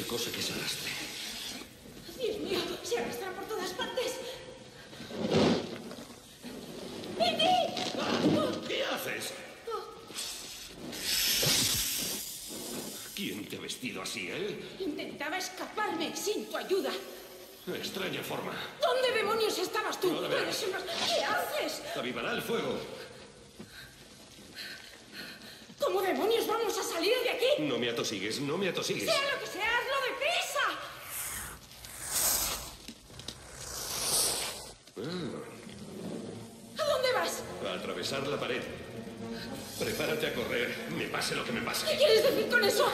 cualquier cosa que se arrastre. Dios mío, se arrastra por todas partes. ¡Indy! ¿Qué haces? ¿Quién te ha vestido así, Intentaba escaparme sin tu ayuda. Extraña forma. ¿Dónde demonios estabas tú? No lo veas. ¿Qué haces? Avivará el fuego. ¿Cómo demonios vamos a salir de aquí? No me atosigues, no me atosigues. Sea lo que sea, hazlo deprisa. ¿A dónde vas? A atravesar la pared. Prepárate a correr, me pase lo que me pase. ¿Qué quieres decir con eso?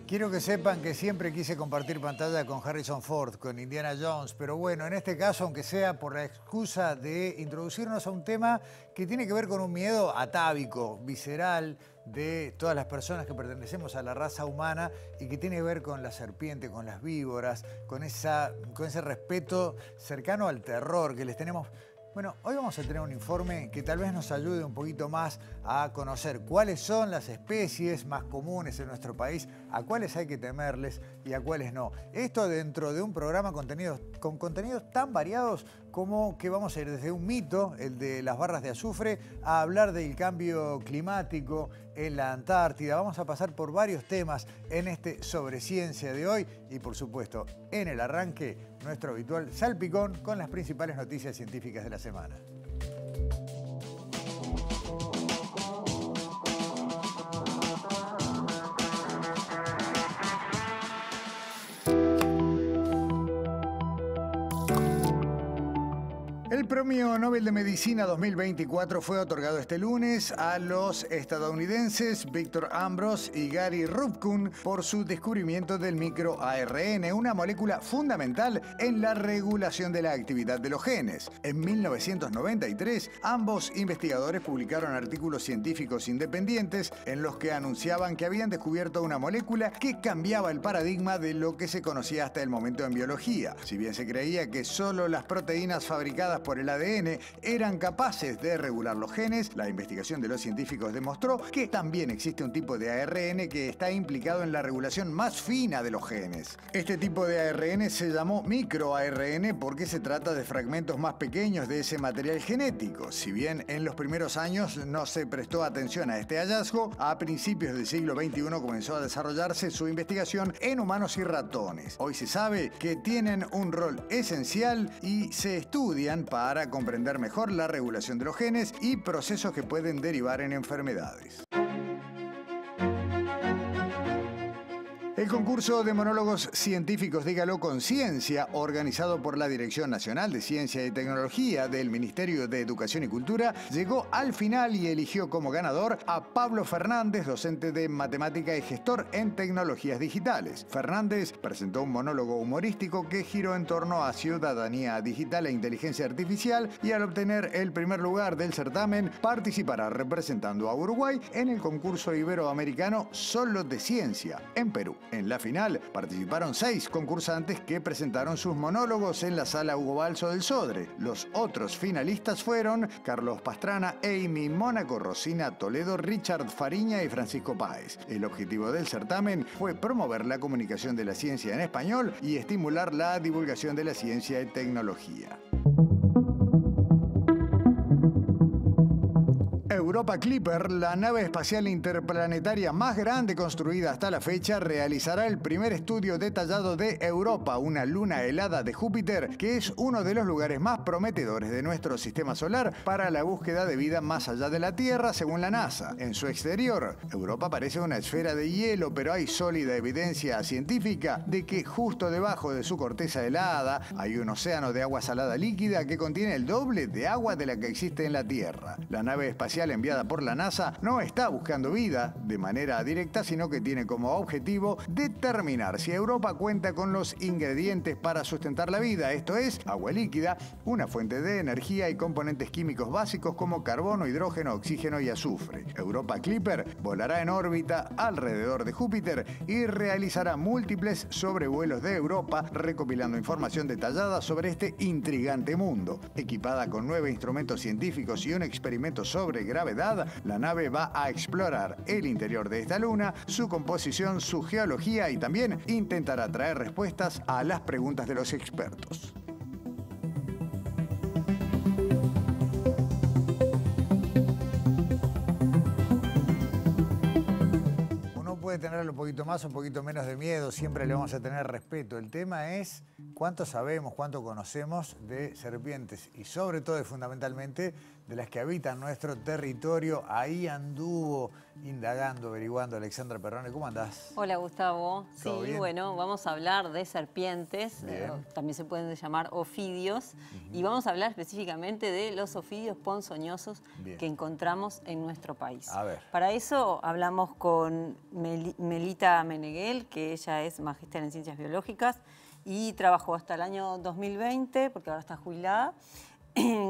Quiero que sepan que siempre quise compartir pantalla con Harrison Ford, con Indiana Jones, pero bueno, en este caso, aunque sea por la excusa de introducirnos a un tema que tiene que ver con un miedo atávico, visceral, de todas las personas que pertenecemos a la raza humana y que tiene que ver con la serpiente, con las víboras, con ese respeto cercano al terror que les tenemos. Bueno, hoy vamos a tener un informe que tal vez nos ayude un poquito más a conocer cuáles son las especies más comunes en nuestro país, a cuáles hay que temerles y a cuáles no. Esto dentro de un programa con contenidos tan variados como que vamos a ir desde un mito, el de las barras de azufre, a hablar del cambio climático en la Antártida. Vamos a pasar por varios temas en este Sobre Ciencia de hoy y, por supuesto, en el arranque, nuestro habitual salpicón con las principales noticias científicas de la semana. El Premio Nobel de Medicina 2024 fue otorgado este lunes a los estadounidenses Victor Ambros y Gary Ruvkun por su descubrimiento del microARN, una molécula fundamental en la regulación de la actividad de los genes. En 1993, ambos investigadores publicaron artículos científicos independientes en los que anunciaban que habían descubierto una molécula que cambiaba el paradigma de lo que se conocía hasta el momento en biología. Si bien se creía que solo las proteínas fabricadas por el ADN eran capaces de regular los genes, la investigación de los científicos demostró que también existe un tipo de ARN que está implicado en la regulación más fina de los genes. Este tipo de ARN se llamó microARN porque se trata de fragmentos más pequeños de ese material genético. Si bien en los primeros años no se prestó atención a este hallazgo, a principios del siglo XXI comenzó a desarrollarse su investigación en humanos y ratones. Hoy se sabe que tienen un rol esencial y se estudian para comprender mejor la regulación de los genes y procesos que pueden derivar en enfermedades. El concurso de monólogos científicos Dígalo con Ciencia, organizado por la Dirección Nacional de Ciencia y Tecnología del Ministerio de Educación y Cultura, llegó al final y eligió como ganador a Pablo Fernández, docente de matemática y gestor en tecnologías digitales. Fernández presentó un monólogo humorístico que giró en torno a ciudadanía digital e inteligencia artificial y al obtener el primer lugar del certamen participará representando a Uruguay en el concurso iberoamericano Solo de Ciencia, en Perú. En la final participaron 6 concursantes que presentaron sus monólogos en la Sala Hugo Balso del Sodre. Los otros finalistas fueron Carlos Pastrana, Amy Mónaco, Rosina Toledo, Richard Fariña y Francisco Páez. El objetivo del certamen fue promover la comunicación de la ciencia en español y estimular la divulgación de la ciencia y tecnología. Europa Clipper, la nave espacial interplanetaria más grande construida hasta la fecha, realizará el primer estudio detallado de Europa, una luna helada de Júpiter, que es uno de los lugares más prometedores de nuestro sistema solar para la búsqueda de vida más allá de la Tierra, según la NASA. En su exterior, Europa parece una esfera de hielo, pero hay sólida evidencia científica de que justo debajo de su corteza helada hay un océano de agua salada líquida que contiene el doble de agua de la que existe en la Tierra. La nave espacial enviada por la NASA no está buscando vida de manera directa, sino que tiene como objetivo determinar si Europa cuenta con los ingredientes para sustentar la vida, esto es, agua líquida, una fuente de energía y componentes químicos básicos como carbono, hidrógeno, oxígeno y azufre. Europa Clipper volará en órbita alrededor de Júpiter y realizará múltiples sobrevuelos de Europa, recopilando información detallada sobre este intrigante mundo. Equipada con 9 instrumentos científicos y un experimento sobre gravedad, la nave va a explorar el interior de esta luna, su composición, su geología y también intentará traer respuestas a las preguntas de los expertos. Puede tenerle un poquito más o un poquito menos de miedo, siempre le vamos a tener respeto. El tema es cuánto sabemos, cuánto conocemos de serpientes y sobre todo y fundamentalmente de las que habitan nuestro territorio. Ahí anduvo indagando, averiguando Alexandra Perrone. ¿Cómo andás? Hola, Gustavo. Sí, bien? bueno, vamos a hablar de serpientes, también se pueden llamar ofidios, y vamos a hablar específicamente de los ofidios ponzoñosos que encontramos en nuestro país. A ver. Para eso hablamos con Melita Meneghel, que ella es magíster en Ciencias Biológicas y trabajó hasta el año 2020, porque ahora está jubilada,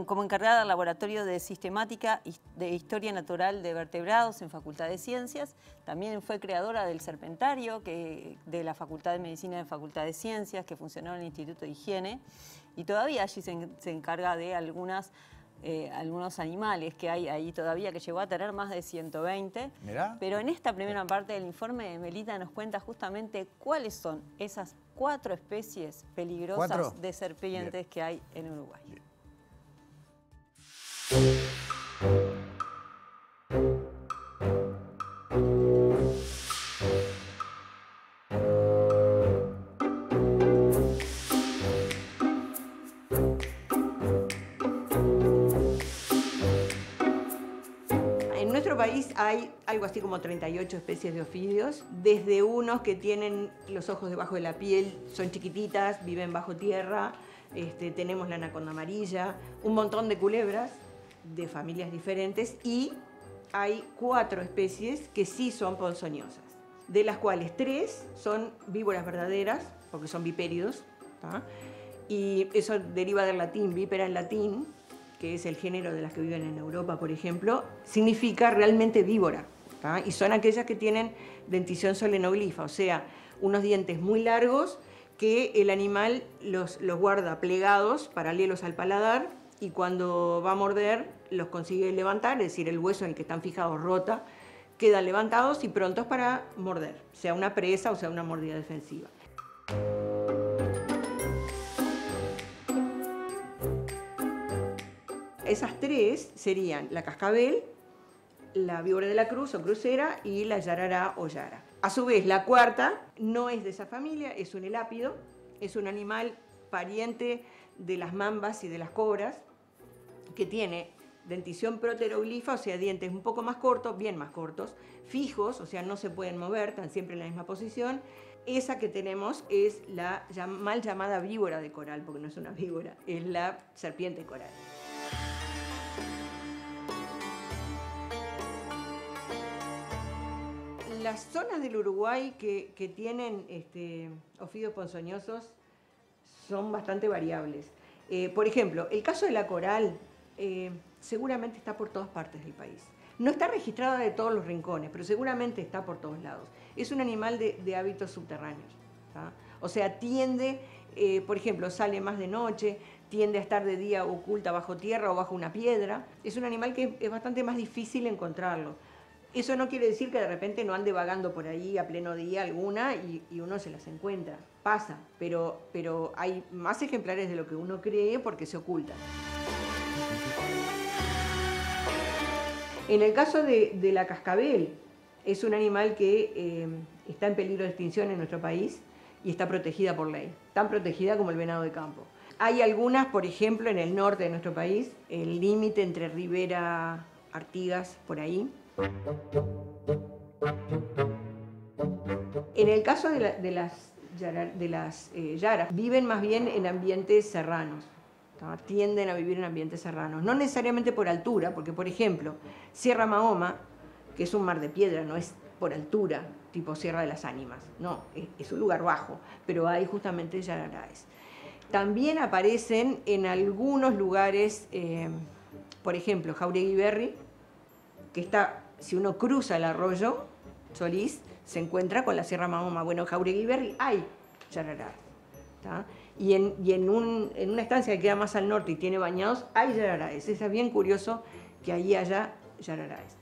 como encargada del Laboratorio de Sistemática de Historia Natural de Vertebrados en Facultad de Ciencias. También fue creadora del Serpentario de la Facultad de Medicina de Facultad de Ciencias, que funcionó en el Instituto de Higiene. Y todavía allí se encarga de algunos animales que hay ahí todavía, que llegó a tener más de 120. Mirá. Pero en esta primera parte del informe, Melita nos cuenta justamente cuáles son esas 4 especies peligrosas de serpientes que hay en Uruguay. En nuestro país hay algo así como 38 especies de ofidios, desde unos que tienen los ojos debajo de la piel, son chiquititas, viven bajo tierra, tenemos la anaconda amarilla, un montón de culebras de familias diferentes y hay 4 especies que sí son ponzoñosas, de las cuales 3 son víboras verdaderas, porque son bipéridos, ¿tá? Y eso deriva del latín, vípera en latín, que es el género de las que viven en Europa, por ejemplo, significa realmente víbora, ¿tá? Y son aquellas que tienen dentición solenoglifa, o sea, unos dientes muy largos que el animal los guarda plegados, paralelos al paladar, y cuando va a morder los consigue levantar, es decir, el hueso en el que están fijados rota, quedan levantados y prontos para morder, sea una presa o sea una mordida defensiva. Esas 3 serían la cascabel, la víbora de la cruz o crucera y la yarará o yara. A su vez, la 4ª no es de esa familia, es un elápido, es un animal pariente de las mambas y de las cobras, que tiene dentición proteroglifa, o sea, dientes un poco más cortos, bien más cortos, fijos, o sea, no se pueden mover, están siempre en la misma posición. Esa que tenemos es la mal llamada víbora de coral, porque no es una víbora, es la serpiente coral. Las zonas del Uruguay que tienen ofidios ponzoñosos son bastante variables. Por ejemplo, el caso de la coral seguramente está por todas partes del país. No está registrada de todos los rincones, pero seguramente está por todos lados. Es un animal de hábitos subterráneos, ¿tá? O sea, tiende, por ejemplo, sale más de noche, tiende a estar de día oculta bajo tierra o bajo una piedra. Es un animal que es bastante más difícil encontrarlo. Eso no quiere decir que de repente no ande vagando por ahí a pleno día alguna y uno se las encuentra. Pasa, pero hay más ejemplares de lo que uno cree porque se ocultan. En el caso de la cascabel, es un animal que está en peligro de extinción en nuestro país y está protegida por ley, tan protegida como el venado de campo. Hay algunas, por ejemplo, en el norte de nuestro país, el límite entre Rivera, Artigas, por ahí. En el caso de las yaras, viven más bien en ambientes serranos, tienden a vivir en ambientes serranos. No necesariamente por altura, porque por ejemplo, Sierra Mahoma, que es un mar de piedra, no es por altura, tipo Sierra de las Ánimas, no, es un lugar bajo, pero hay justamente yararayes. También aparecen en algunos lugares, por ejemplo, Jauregui Berri, que está, si uno cruza el arroyo Solís, se encuentra con la Sierra Mahoma. Bueno, en Jauregui Berri hay yararayes. Y en una estancia que queda más al norte y tiene bañados, hay yararayes. Es bien curioso que allí haya yararayes.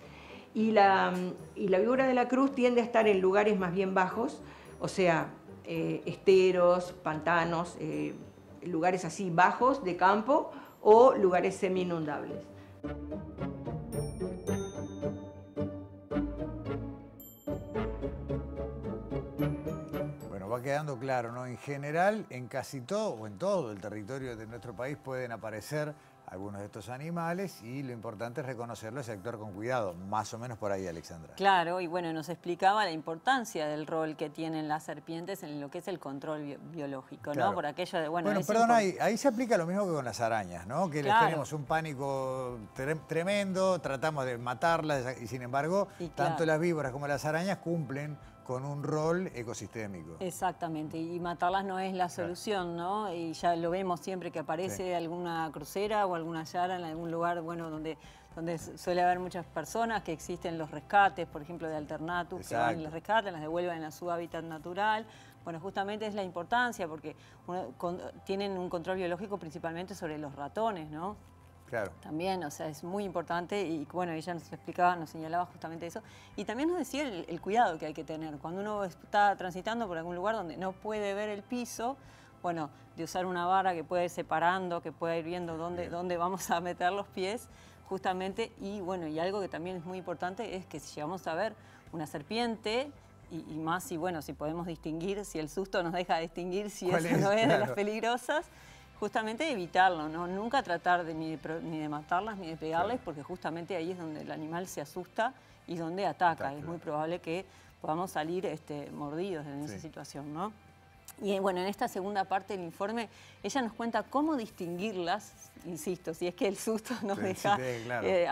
Y la víbora de la cruz tiende a estar en lugares más bien bajos, o sea, esteros, pantanos, lugares así bajos de campo o lugares semi-inundables. Bueno, va quedando claro, ¿no? En general, en casi todo o en todo el territorio de nuestro país pueden aparecer algunos de estos animales y lo importante es reconocerlos y actuar con cuidado. Más o menos por ahí, Alexandra. Claro, y bueno, nos explicaba la importancia del rol que tienen las serpientes en lo que es el control biológico, claro. ¿no? Por aquello de, bueno perdón, ahí se aplica lo mismo que con las arañas, ¿no? Que claro. les tenemos un pánico tremendo, tratamos de matarlas y sin embargo, tanto las víboras como las arañas cumplen con un rol ecosistémico. Exactamente, y matarlas no es la solución, ¿no? Y ya lo vemos siempre que aparece alguna crucera o alguna yara en algún lugar, bueno, donde suele haber muchas personas, que existen los rescates, por ejemplo, de Alternatus, que van y las rescatan, las devuelven a su hábitat natural. Bueno, justamente es la importancia, porque tienen un control biológico principalmente sobre los ratones, ¿no? Claro. También, o sea, es muy importante y bueno, ella nos explicaba, nos señalaba justamente eso. Y también nos decía el cuidado que hay que tener. Cuando uno está transitando por algún lugar donde no puede ver el piso, bueno, de usar una vara que pueda ir separando, que pueda ir viendo dónde vamos a meter los pies, justamente. Y bueno, y algo que también es muy importante es que si llegamos a ver una serpiente, y más si, bueno, si podemos distinguir, si el susto nos deja distinguir si eso no es de las peligrosas, justamente evitarlo, ¿no? Nunca tratar ni de matarlas ni de pegarles, porque justamente ahí es donde el animal se asusta y donde ataca. Es muy probable que podamos salir mordidos en esa situación, ¿no? Y bueno, en esta segunda parte del informe, ella nos cuenta cómo distinguirlas, insisto, si es que el susto nos deja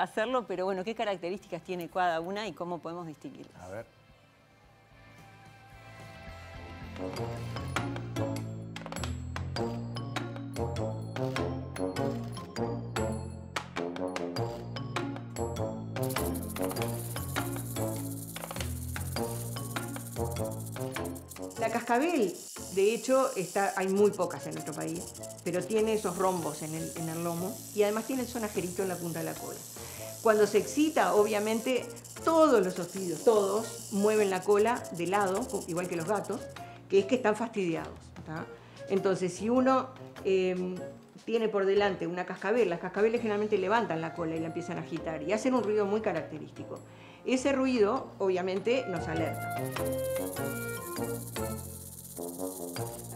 hacerlo, pero bueno, qué características tiene cada una y cómo podemos distinguirlas. A ver. La cascabel, de hecho, hay muy pocas en nuestro país, pero tiene esos rombos en el lomo y además tiene el sonajerito en la punta de la cola. Cuando se excita, obviamente, todos los ofidios, todos, mueven la cola de lado, igual que los gatos, que es que están fastidiados. Entonces, si uno tiene por delante una cascabel, las cascabeles generalmente levantan la cola y la empiezan a agitar y hacen un ruido muy característico. Ese ruido, obviamente, nos alerta.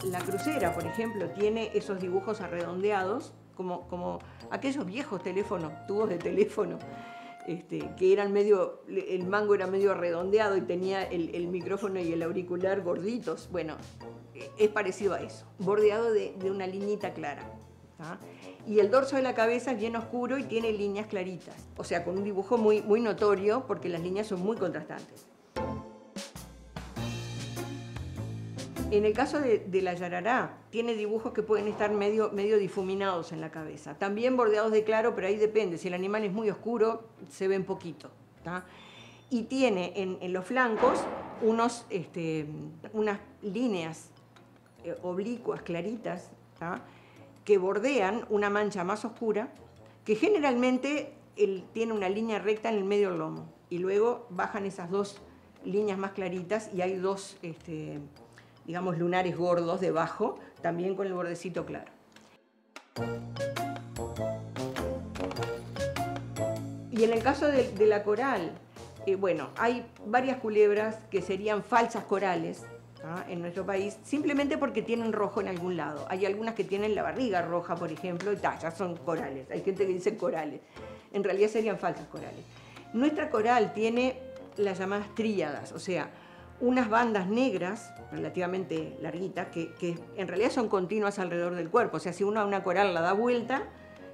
La crucera, por ejemplo, tiene esos dibujos arredondeados, como aquellos viejos teléfonos, tubos de teléfono, que eran el mango era medio redondeado y tenía el micrófono y el auricular gorditos. Bueno, es parecido a eso, bordeado de una liñita clara. Y el dorso de la cabeza es bien oscuro y tiene líneas claritas, o sea, con un dibujo muy, muy notorio porque las líneas son muy contrastantes. En el caso de la yarará, tiene dibujos que pueden estar medio difuminados en la cabeza. También bordeados de claro, pero ahí depende. Si el animal es muy oscuro, se ven poquito. Y tiene en los flancos unas líneas oblicuas, claritas, que bordean una mancha más oscura, que generalmente tiene una línea recta en el medio del lomo. Y luego bajan esas dos líneas más claritas y hay dos digamos, lunares gordos debajo, también con el bordecito claro. Y en el caso de la coral, bueno, hay varias culebras que serían falsas corales en nuestro país, simplemente porque tienen rojo en algún lado. Hay algunas que tienen la barriga roja, por ejemplo, y ya son corales. Hay gente que dice corales. En realidad serían falsas corales. Nuestra coral tiene las llamadas tríadas, o sea, unas bandas negras, relativamente larguitas, que en realidad son continuas alrededor del cuerpo. O sea, si uno a una coral la da vuelta,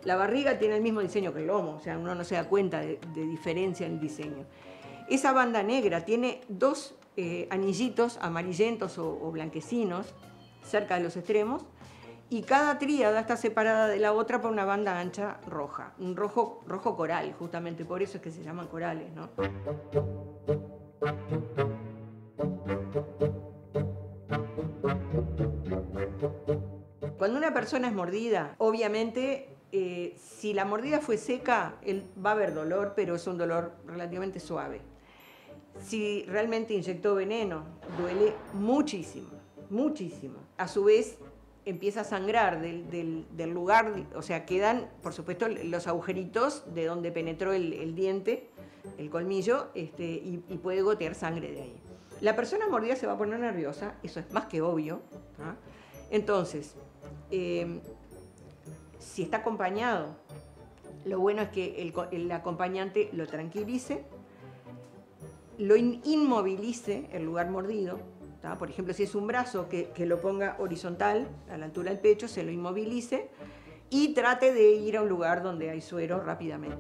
la barriga tiene el mismo diseño que el lomo. O sea, uno no se da cuenta de diferencia en el diseño. Esa banda negra tiene dos anillitos amarillentos o blanquecinos cerca de los extremos, y cada tríada está separada de la otra por una banda ancha roja, un rojo coral, justamente por eso es que se llaman corales, ¿no? Cuando una persona es mordida, obviamente, si la mordida fue seca, va a haber dolor, pero es un dolor relativamente suave. Si realmente inyectó veneno, duele muchísimo, muchísimo. A su vez, empieza a sangrar del lugar, o sea, quedan, por supuesto, los agujeritos de donde penetró el diente, el colmillo, y puede gotear sangre de ahí. La persona mordida se va a poner nerviosa, eso es más que obvio, ¿ah? Entonces, si está acompañado, lo bueno es que el acompañante lo tranquilice, lo inmovilice el lugar mordido. Por ejemplo, si es un brazo, que lo ponga horizontal a la altura del pecho, se lo inmovilice y trate de ir a un lugar donde hay suero rápidamente.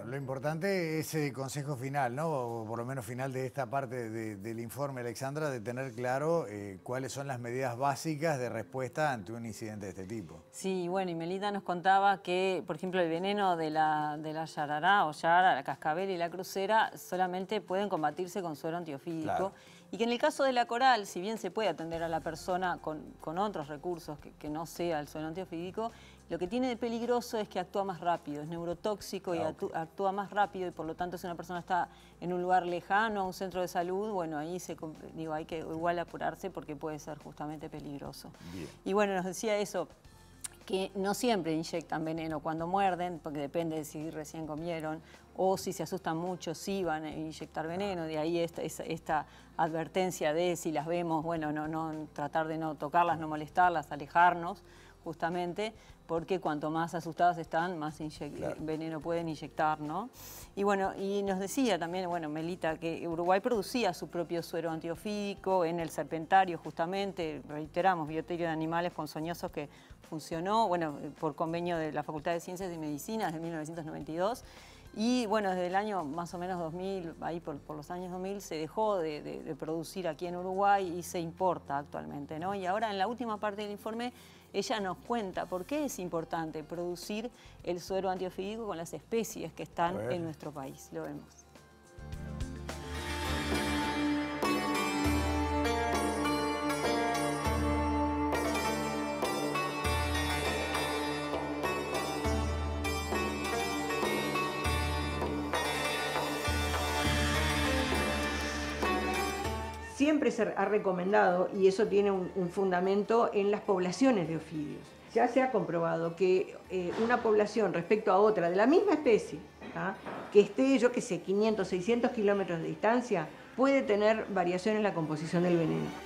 Lo importante es el consejo final, ¿no? O por lo menos final de esta parte del informe, Alexandra, de tener claro cuáles son las medidas básicas de respuesta ante un incidente de este tipo. Sí, bueno, y Melita nos contaba que, por ejemplo, el veneno de la yarará o yara, la cascabel y la crucera solamente pueden combatirse con suero antiofídico. Claro. Y que en el caso de la coral, si bien se puede atender a la persona con otros recursos que no sea el suero antiofídico, lo que tiene de peligroso es que actúa más rápido, es neurotóxico y actúa más rápido, y por lo tanto si una persona está en un lugar lejano a un centro de salud, bueno, ahí hay que igual apurarse porque puede ser justamente peligroso. Bien. Y bueno, nos decía eso, que no siempre inyectan veneno cuando muerden, porque depende de si recién comieron o si se asustan mucho, sí van a inyectar veneno. De ahí esta advertencia de si las vemos, bueno, tratar de no tocarlas, no molestarlas, alejarnos, justamente, porque cuanto más asustadas están, más veneno pueden inyectar, ¿no? Y bueno, y nos decía también, bueno, Melita, que Uruguay producía su propio suero antiofídico en el Serpentario, justamente, reiteramos, bioterio de animales ponzoñosos que funcionó, bueno, por convenio de la Facultad de Ciencias y Medicina desde 1992. Y bueno, desde el año más o menos 2000, ahí por los años 2000, se dejó de producir aquí en Uruguay y se importa actualmente, ¿no? Y ahora en la última parte del informe ella nos cuenta por qué es importante producir el suero antiofídico con las especies que están en nuestro país. Lo vemos. Siempre se ha recomendado, y eso tiene un fundamento en las poblaciones de ofidios. Ya se ha comprobado que una población respecto a otra de la misma especie, que esté, yo qué sé, 500, 600 kilómetros de distancia, puede tener variación en la composición del veneno.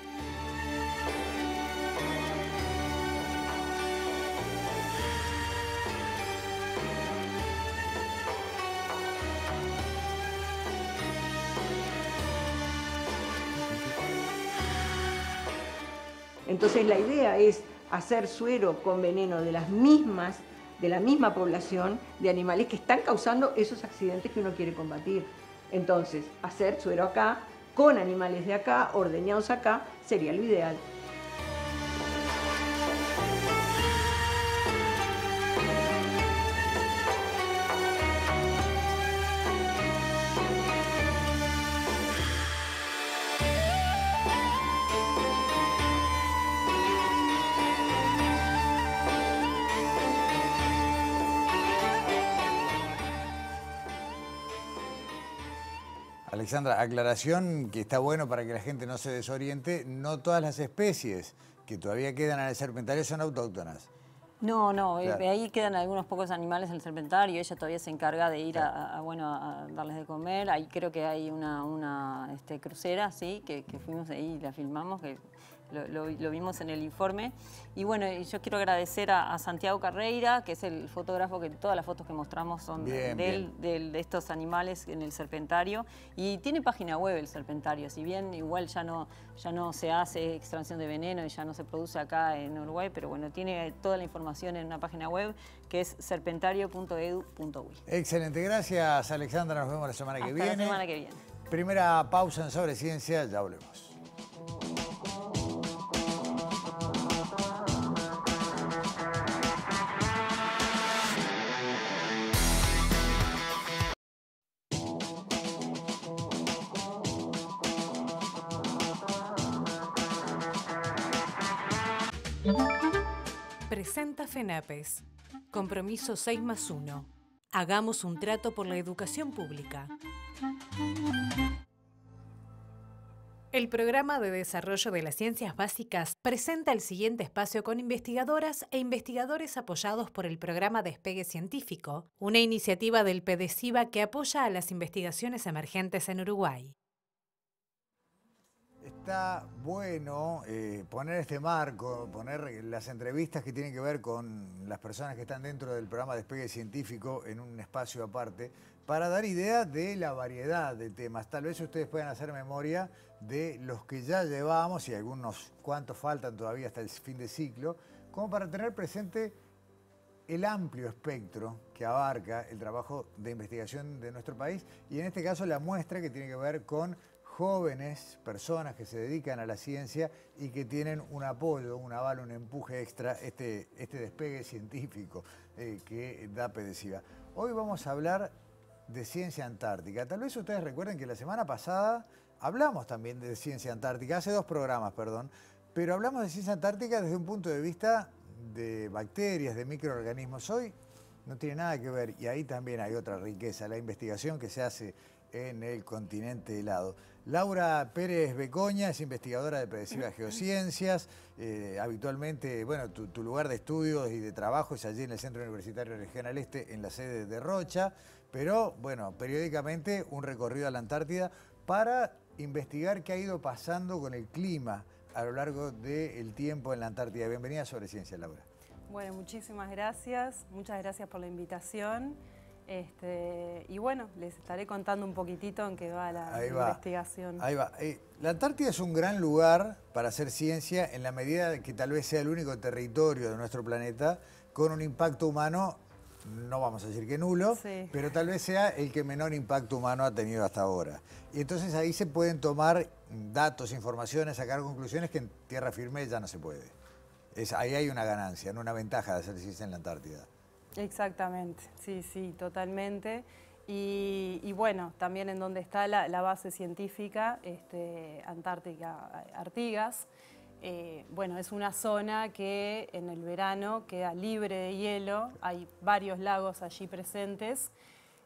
Entonces la idea es hacer suero con veneno de la misma población de animales que están causando esos accidentes que uno quiere combatir. Entonces, hacer suero acá, con animales de acá, ordeñados acá, sería lo ideal. Alexandra, aclaración que está bueno para que la gente no se desoriente, no todas las especies que todavía quedan en el Serpentario son autóctonas. No, Claro. Ahí quedan algunos pocos animales en el Serpentario, ella todavía se encarga de ir a darles de comer. Ahí creo que hay una crucera, sí, que fuimos ahí y la filmamos, que lo vimos en el informe. Y bueno, yo quiero agradecer a Santiago Carreira, que es el fotógrafo que todas las fotos que mostramos son de él, de estos animales en el serpentario. Y tiene página web el serpentario, si bien igual ya no se hace extracción de veneno y ya no se produce acá en Uruguay, pero bueno, tiene toda la información en una página web que es serpentario.edu.uy. Excelente, gracias Alexandra, nos vemos la semana que viene. La semana que viene. Primera pausa en Sobre Ciencia, ya volvemos. Presenta FENAPES. Compromiso 6+1. Hagamos un trato por la educación pública. El Programa de Desarrollo de las Ciencias Básicas presenta el siguiente espacio con investigadoras e investigadores apoyados por el Programa Despegue Científico, una iniciativa del PDCIBA que apoya a las investigaciones emergentes en Uruguay. Está bueno poner este marco, poner las entrevistas que tienen que ver con las personas que están dentro del programa Despegue Científico en un espacio aparte, para dar idea de la variedad de temas. Tal vez ustedes puedan hacer memoria de los que ya llevamos, y algunos cuantos faltan todavía hasta el fin de ciclo, como para tener presente el amplio espectro que abarca el trabajo de investigación de nuestro país, y en este caso la muestra que tiene que ver con jóvenes, personas que se dedican a la ciencia y que tienen un apoyo, un aval, un empuje extra, este despegue científico que da PDCIBA. Hoy vamos a hablar de ciencia antártica. Tal vez ustedes recuerden que la semana pasada hablamos también de ciencia antártica, hace 2 programas, perdón, pero hablamos de ciencia antártica desde un punto de vista de bacterias, de microorganismos. Hoy no tiene nada que ver, y ahí también hay otra riqueza, la investigación que se hace en el continente helado. Laura Pérez Becoña es investigadora de PDCIBA Geociencias. Habitualmente, bueno, tu lugar de estudios y de trabajo es allí en el Centro Universitario Regional Este, en la sede de Rocha, pero bueno, periódicamente un recorrido a la Antártida para investigar qué ha ido pasando con el clima a lo largo del tiempo en la Antártida. Bienvenida a Sobre Ciencia, Laura. Bueno, muchísimas gracias. Muchas gracias por la invitación. Y bueno, les estaré contando un poquitito en qué va la investigación. Ahí va. La Antártida es un gran lugar para hacer ciencia en la medida de que tal vez sea el único territorio de nuestro planeta con un impacto humano, no vamos a decir que nulo, sí, pero tal vez sea el que menor impacto humano ha tenido hasta ahora. Y entonces ahí se pueden tomar datos, informaciones, sacar conclusiones que en tierra firme ya no se puede. Ahí hay una ganancia, no una ventaja de hacer ciencia en la Antártida. Exactamente, sí, sí, totalmente. Y bueno, también en donde está la base científica, Antártica Artigas. Bueno, es una zona que en el verano queda libre de hielo, hay varios lagos allí presentes.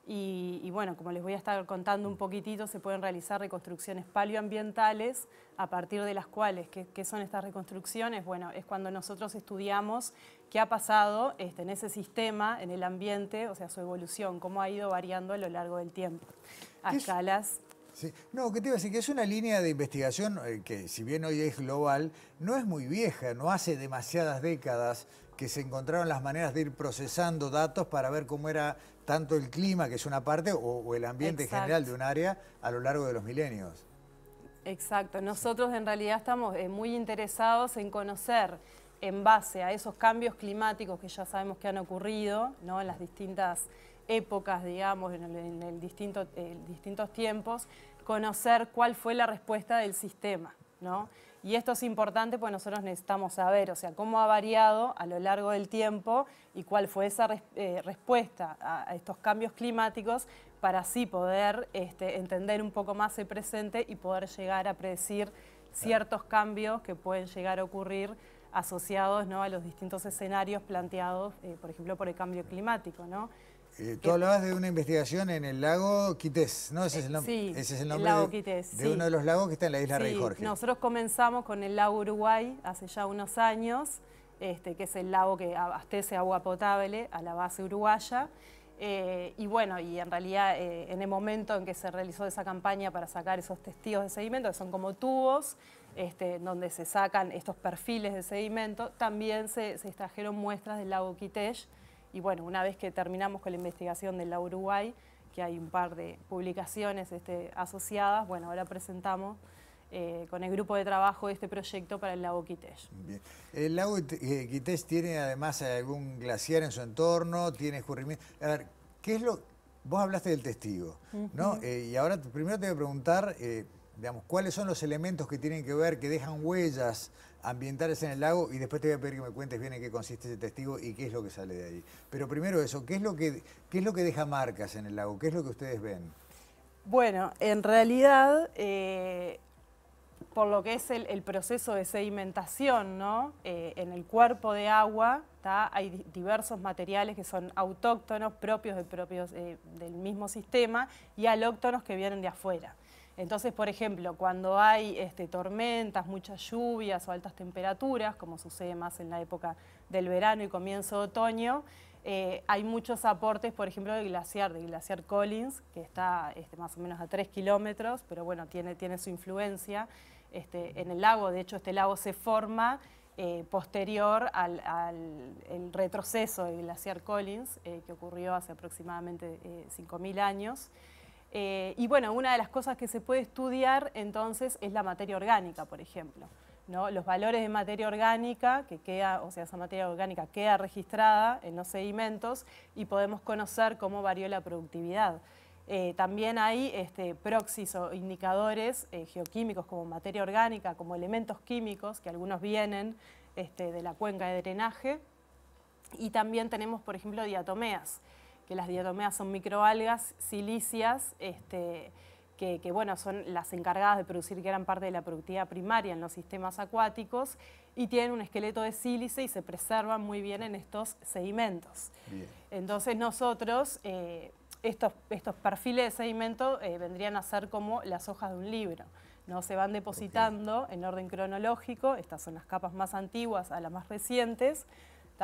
Y bueno, como les voy a estar contando un poquitito, se pueden realizar reconstrucciones paleoambientales, a partir de las cuales, ¿qué son estas reconstrucciones? Bueno, es cuando nosotros estudiamos qué ha pasado en ese sistema, en el ambiente, o sea, su evolución, cómo ha ido variando a lo largo del tiempo, a escalas. Sí. No, ¿qué te iba a decir? Que es una línea de investigación que, si bien hoy es global, no es muy vieja, no hace demasiadas décadas que se encontraron las maneras de ir procesando datos para ver cómo era tanto el clima, que es una parte, o el ambiente general de un área a lo largo de los milenios. Exacto. Nosotros en realidad estamos muy interesados en conocer, en base a esos cambios climáticos que ya sabemos que han ocurrido, ¿no?, en las distintas épocas, digamos, en distintos tiempos, conocer cuál fue la respuesta del sistema, ¿no? Y esto es importante porque nosotros necesitamos saber, o sea, cómo ha variado a lo largo del tiempo y cuál fue esa respuesta a estos cambios climáticos, para así poder entender un poco más el presente y poder llegar a predecir ciertos cambios que pueden llegar a ocurrir asociados, ¿no?, a los distintos escenarios planteados, por ejemplo, por el cambio climático, ¿no? Tú hablabas de una investigación en el lago Quités, ¿no? Ese es el nombre, sí, ese es el nombre lago Quités, de uno de los lagos que está en la isla Rey Jorge. Nosotros comenzamos con el lago Uruguay hace ya unos años, que es el lago que abastece agua potable a la base uruguaya. Y bueno, y en realidad en el momento en que se realizó esa campaña para sacar esos testigos de sedimento, que son como tubos, donde se sacan estos perfiles de sedimento, también se extrajeron muestras del lago Quitech. Y bueno, una vez que terminamos con la investigación del lago Uruguay, que hay un par de publicaciones asociadas, bueno, ahora presentamos con el grupo de trabajo este proyecto para el lago Quitech. Bien. ¿El lago Quitech tiene además algún glaciar en su entorno? ¿Tiene escurrimiento? A ver, ¿qué es lo...? Vos hablaste del testigo, ¿no? Y ahora primero te voy a preguntar, digamos, ¿cuáles son los elementos que tienen que ver, que dejan huellas ambientales en el lago? Y después te voy a pedir que me cuentes bien en qué consiste ese testigo y qué es lo que sale de ahí. Pero primero eso, ¿qué es lo que deja marcas en el lago? ¿Qué es lo que ustedes ven? Bueno, en realidad, por lo que es el proceso de sedimentación, ¿no? En el cuerpo de agua hay diversos materiales que son autóctonos, propios del mismo sistema, y alóctonos que vienen de afuera. Entonces, por ejemplo, cuando hay tormentas, muchas lluvias o altas temperaturas, como sucede más en la época del verano y comienzo de otoño, hay muchos aportes, por ejemplo, del glaciar Collins, que está más o menos a 3 kilómetros, pero bueno, tiene su influencia en el lago. De hecho, este lago se forma posterior al retroceso del glaciar Collins, que ocurrió hace aproximadamente 5.000 años. Y bueno, una de las cosas que se puede estudiar entonces es la materia orgánica, por ejemplo, ¿no? Los valores de materia orgánica que queda, o sea, esa materia orgánica queda registrada en los sedimentos y podemos conocer cómo varió la productividad. También hay proxies o indicadores geoquímicos como materia orgánica, como elementos químicos, que algunos vienen de la cuenca de drenaje. Y también tenemos, por ejemplo, diatomeas, que las diatomeas son microalgas silíceas que bueno, son las encargadas de producir gran parte de la productividad primaria en los sistemas acuáticos y tienen un esqueleto de sílice y se preservan muy bien en estos sedimentos. Bien. Entonces nosotros, estos perfiles de sedimento vendrían a ser como las hojas de un libro, ¿no? Se van depositando en orden cronológico, estas son las capas más antiguas a las más recientes,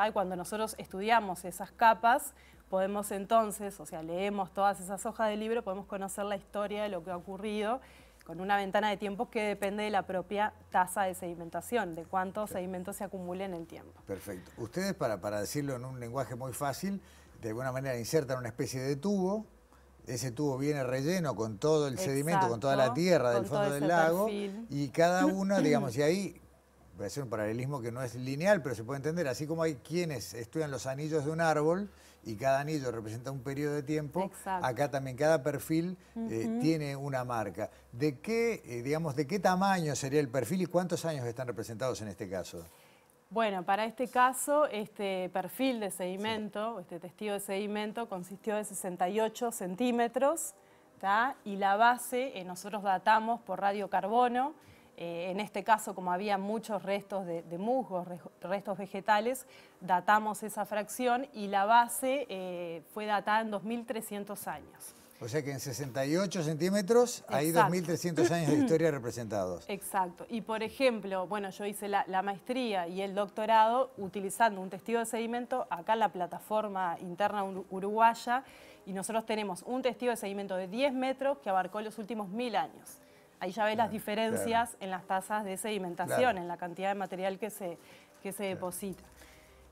y cuando nosotros estudiamos esas capas, podemos entonces, o sea, leemos todas esas hojas del libro, podemos conocer la historia de lo que ha ocurrido con una ventana de tiempo que depende de la propia tasa de sedimentación, de cuánto sedimento se acumule en el tiempo. Perfecto. Ustedes, para decirlo en un lenguaje muy fácil, de alguna manera insertan una especie de tubo, ese tubo viene relleno con todo el sedimento, con toda la tierra del fondo del lago, y cada uno, digamos, y ahí... Voy a hacer un paralelismo que no es lineal, pero se puede entender. Así como hay quienes estudian los anillos de un árbol y cada anillo representa un periodo de tiempo, acá también cada perfil tiene una marca. ¿De qué tamaño sería el perfil y cuántos años están representados en este caso? Bueno, para este caso, este perfil de sedimento, este testigo de sedimento, consistió de 68 centímetros, y la base nosotros datamos por radiocarbono. En este caso, como había muchos restos de musgos, restos vegetales, datamos esa fracción y la base fue datada en 2.300 años. O sea que en 68 centímetros hay 2.300 años de historia representados. Exacto. Y por ejemplo, bueno, yo hice la maestría y el doctorado utilizando un testigo de sedimento acá en la plataforma interna uruguaya y nosotros tenemos un testigo de sedimento de 10 metros que abarcó los últimos 1.000 años. Ahí ya ves las diferencias en las tasas de sedimentación, en la cantidad de material que se deposita.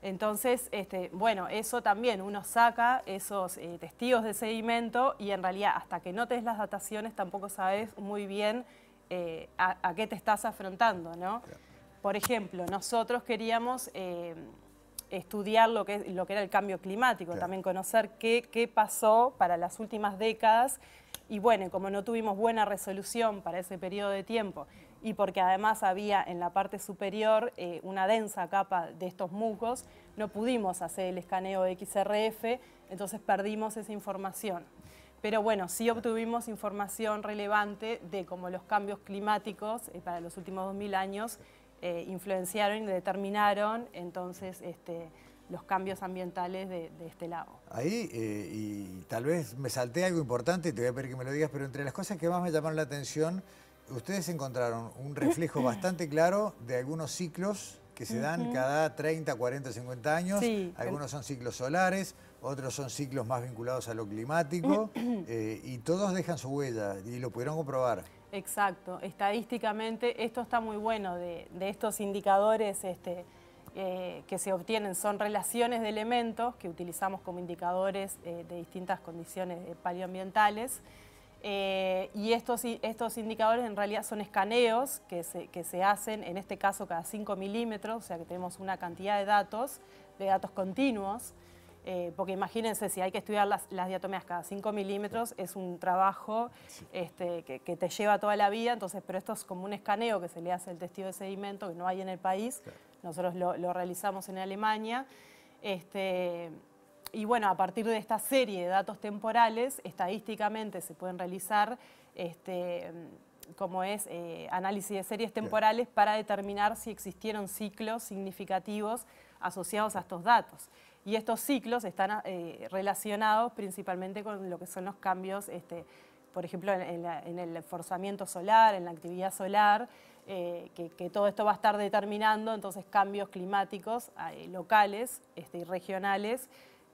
Entonces, bueno, eso también, uno saca esos testigos de sedimento y en realidad hasta que no te des las dataciones tampoco sabes muy bien a qué te estás afrontando, ¿no? Por ejemplo, nosotros queríamos estudiar lo que era el cambio climático, también conocer qué pasó para las últimas décadas. Y bueno, como no tuvimos buena resolución para ese periodo de tiempo y porque además había en la parte superior una densa capa de estos musgos, no pudimos hacer el escaneo de XRF, entonces perdimos esa información. Pero bueno, sí obtuvimos información relevante de cómo los cambios climáticos para los últimos 2.000 años influenciaron y determinaron entonces los cambios ambientales de este lago. Ahí, y tal vez me salté algo importante, te voy a pedir que me lo digas, pero entre las cosas que más me llamaron la atención, ustedes encontraron un reflejo bastante claro de algunos ciclos que se dan cada 30, 40, 50 años. Sí. Algunos son ciclos solares, otros son ciclos más vinculados a lo climático, y todos dejan su huella, y lo pudieron comprobar. Exacto. Estadísticamente esto está muy bueno de estos indicadores que se obtienen. Son relaciones de elementos que utilizamos como indicadores de distintas condiciones paleoambientales. Y estos indicadores en realidad son escaneos que se hacen, en este caso cada 5 milímetros, o sea que tenemos una cantidad de datos continuos, porque imagínense, si hay que estudiar las diatomeas cada 5 milímetros, es un trabajo que te lleva toda la vida, entonces, pero esto es como un escaneo que se le hace al testigo de sedimento, que no hay en el país, nosotros lo realizamos en Alemania. Y bueno, a partir de esta serie de datos temporales, estadísticamente se pueden realizar análisis de series temporales para determinar si existieron ciclos significativos asociados a estos datos. Y estos ciclos están relacionados principalmente con lo que son los cambios, por ejemplo, en el forzamiento solar, en la actividad solar, que todo esto va a estar determinando entonces cambios climáticos locales y regionales,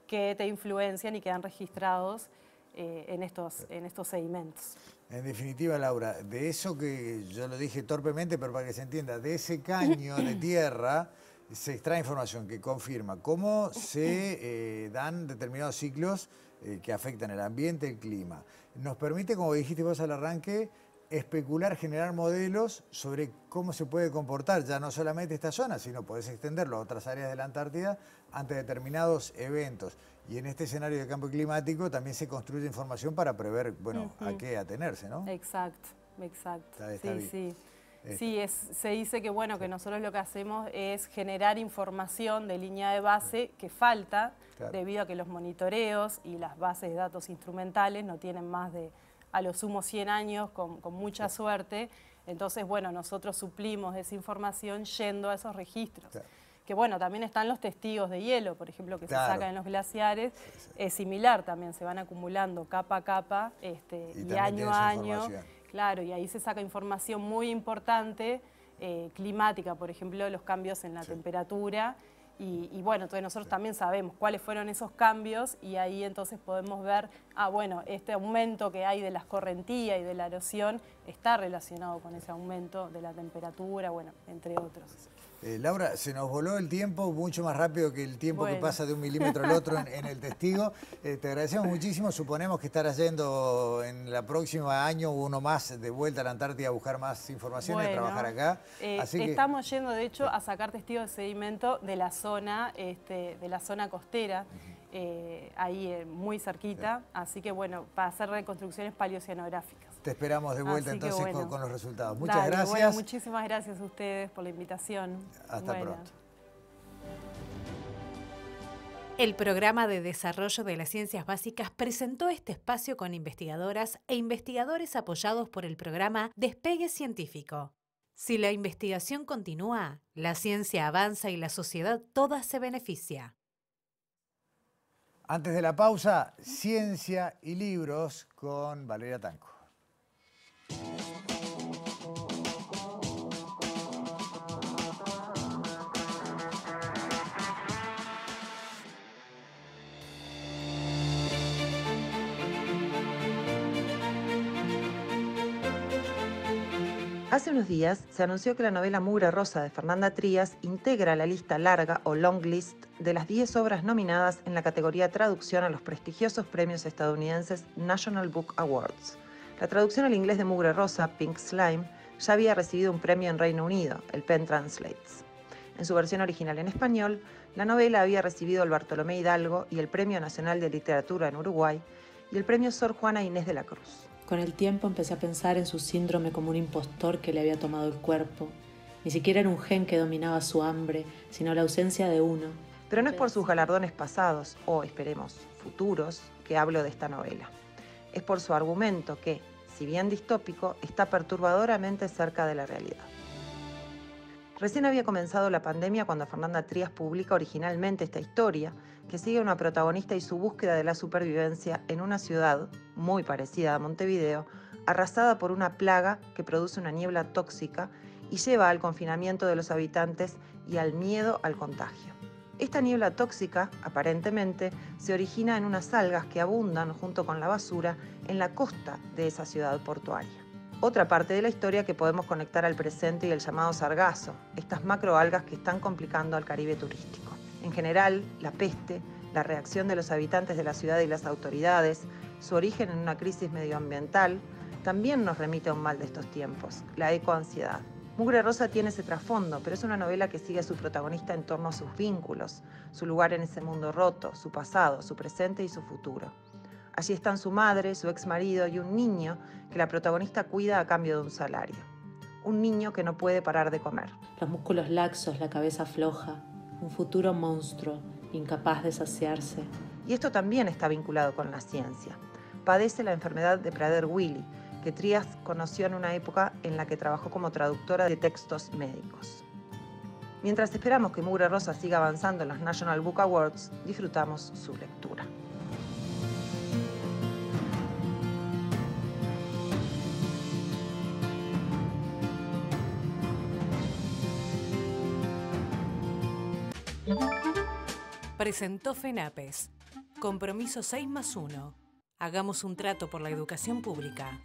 que te influencian y quedan registrados en estos sedimentos. En definitiva, Laura, de eso que yo lo dije torpemente, pero para que se entienda, de ese caño de tierra se extrae información que confirma cómo se dan determinados ciclos que afectan el ambiente, el clima. Nos permite, como dijiste vos al arranque, especular, generar modelos sobre cómo se puede comportar ya no solamente esta zona, sino podés extenderlo a otras áreas de la Antártida ante determinados eventos. Y en este escenario de cambio climático también se construye información para prever, bueno, a qué atenerse, ¿no? Exacto, exacto. Está bien. Sí. Sí, se dice que, bueno, que nosotros lo que hacemos es generar información de línea de base que falta, debido a que los monitoreos y las bases de datos instrumentales no tienen más de, a lo sumo, 100 años, con mucha suerte. Entonces, bueno, nosotros suplimos esa información yendo a esos registros. Que, bueno, también están los testigos de hielo, por ejemplo, que se sacan en los glaciares. Es similar también, se van acumulando capa a capa y año a año. Claro, y ahí se saca información muy importante, climática, por ejemplo, los cambios en la temperatura. Y bueno, entonces nosotros también sabemos cuáles fueron esos cambios y ahí entonces podemos ver, bueno, este aumento que hay de las correntías y de la erosión está relacionado con ese aumento de la temperatura, bueno, entre otros. Laura, se nos voló el tiempo mucho más rápido que el tiempo que pasa de un milímetro al otro en el testigo. Te agradecemos muchísimo. Suponemos que estarás yendo en la próxima año uno más de vuelta a la Antártida a buscar más información y a trabajar acá. Así que estamos yendo, de hecho, a sacar testigos de sedimento de la zona costera, ahí muy cerquita. Así que, bueno, para hacer reconstrucciones paleoceanográficas. Te esperamos de vuelta entonces bueno, con los resultados. Muchas gracias. Bueno, muchísimas gracias a ustedes por la invitación. Hasta pronto. El Programa de Desarrollo de las Ciencias Básicas presentó este espacio con investigadoras e investigadores apoyados por el programa Despegue Científico. Si la investigación continúa, la ciencia avanza y la sociedad toda se beneficia. Antes de la pausa, Ciencia y Libros con Valeria Tanco. Hace unos días se anunció que la novela Mugre Rosa de Fernanda Trías integra la lista larga o long list de las 10 obras nominadas en la categoría traducción a los prestigiosos premios estadounidenses National Book Awards. La traducción al inglés de Mugre Rosa, Pink Slime, ya había recibido un premio en Reino Unido, el Penn Translates. En su versión original en español, la novela había recibido el Bartolomé Hidalgo y el Premio Nacional de Literatura en Uruguay y el Premio Sor Juana Inés de la Cruz. Con el tiempo empecé a pensar en su síndrome como un impostor que le había tomado el cuerpo. Ni siquiera era un gen que dominaba su hambre, sino la ausencia de uno. Pero no es por sus galardones pasados, o esperemos, futuros, que hablo de esta novela. Es por su argumento que, si bien distópico, está perturbadoramente cerca de la realidad. Recién había comenzado la pandemia cuando Fernanda Trías publica originalmente esta historia, que sigue a una protagonista y su búsqueda de la supervivencia en una ciudad, muy parecida a Montevideo, arrasada por una plaga que produce una niebla tóxica y lleva al confinamiento de los habitantes y al miedo al contagio. Esta niebla tóxica, aparentemente, se origina en unas algas que abundan junto con la basura en la costa de esa ciudad portuaria. Otra parte de la historia que podemos conectar al presente y el llamado sargazo, estas macroalgas que están complicando al Caribe turístico. En general, la peste, la reacción de los habitantes de la ciudad y las autoridades, su origen en una crisis medioambiental, también nos remite a un mal de estos tiempos, la ecoansiedad. Mugre Rosa tiene ese trasfondo, pero es una novela que sigue a su protagonista en torno a sus vínculos, su lugar en ese mundo roto, su pasado, su presente y su futuro. Allí están su madre, su exmarido y un niño que la protagonista cuida a cambio de un salario. Un niño que no puede parar de comer. Los músculos laxos, la cabeza floja, un futuro monstruo, incapaz de saciarse. Y esto también está vinculado con la ciencia. Padece la enfermedad de Prader-Willi, que Trias conoció en una época en la que trabajó como traductora de textos médicos. Mientras esperamos que Mugre Rosa siga avanzando en los National Book Awards, disfrutamos su lectura. Presentó FENAPES. Compromiso 6+1. Hagamos un trato por la educación pública.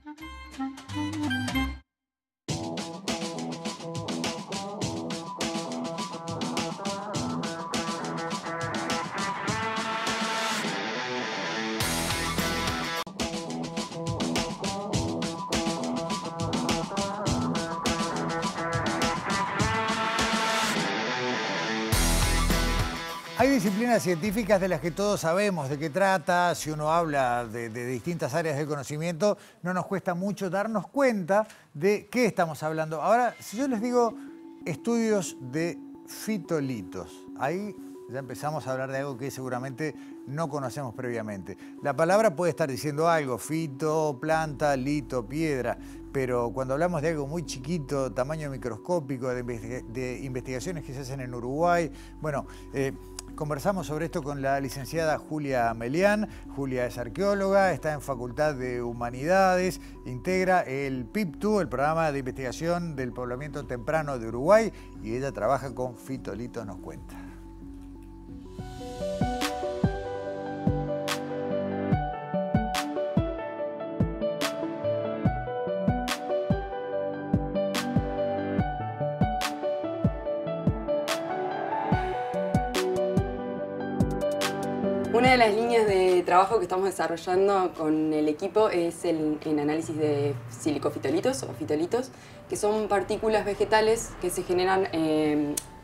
Hay disciplinas científicas de las que todos sabemos de qué trata. Si uno habla de distintas áreas del conocimiento, no nos cuesta mucho darnos cuenta de qué estamos hablando. Ahora, si yo les digo estudios de fitolitos, ahí ya empezamos a hablar de algo que seguramente no conocemos previamente. La palabra puede estar diciendo algo, fito, planta, lito, piedra, pero cuando hablamos de algo muy chiquito, tamaño microscópico, de investigaciones que se hacen en Uruguay, bueno, conversamos sobre esto con la licenciada Julia Melián. Julia es arqueóloga, está en Facultad de Humanidades, integra el PIPTU, el Programa de Investigación del Poblamiento Temprano de Uruguay, y ella trabaja con fitolitos, nos cuenta. Una de las líneas de trabajo que estamos desarrollando con el equipo es el análisis de silicofitolitos o fitolitos, que son partículas vegetales que se generan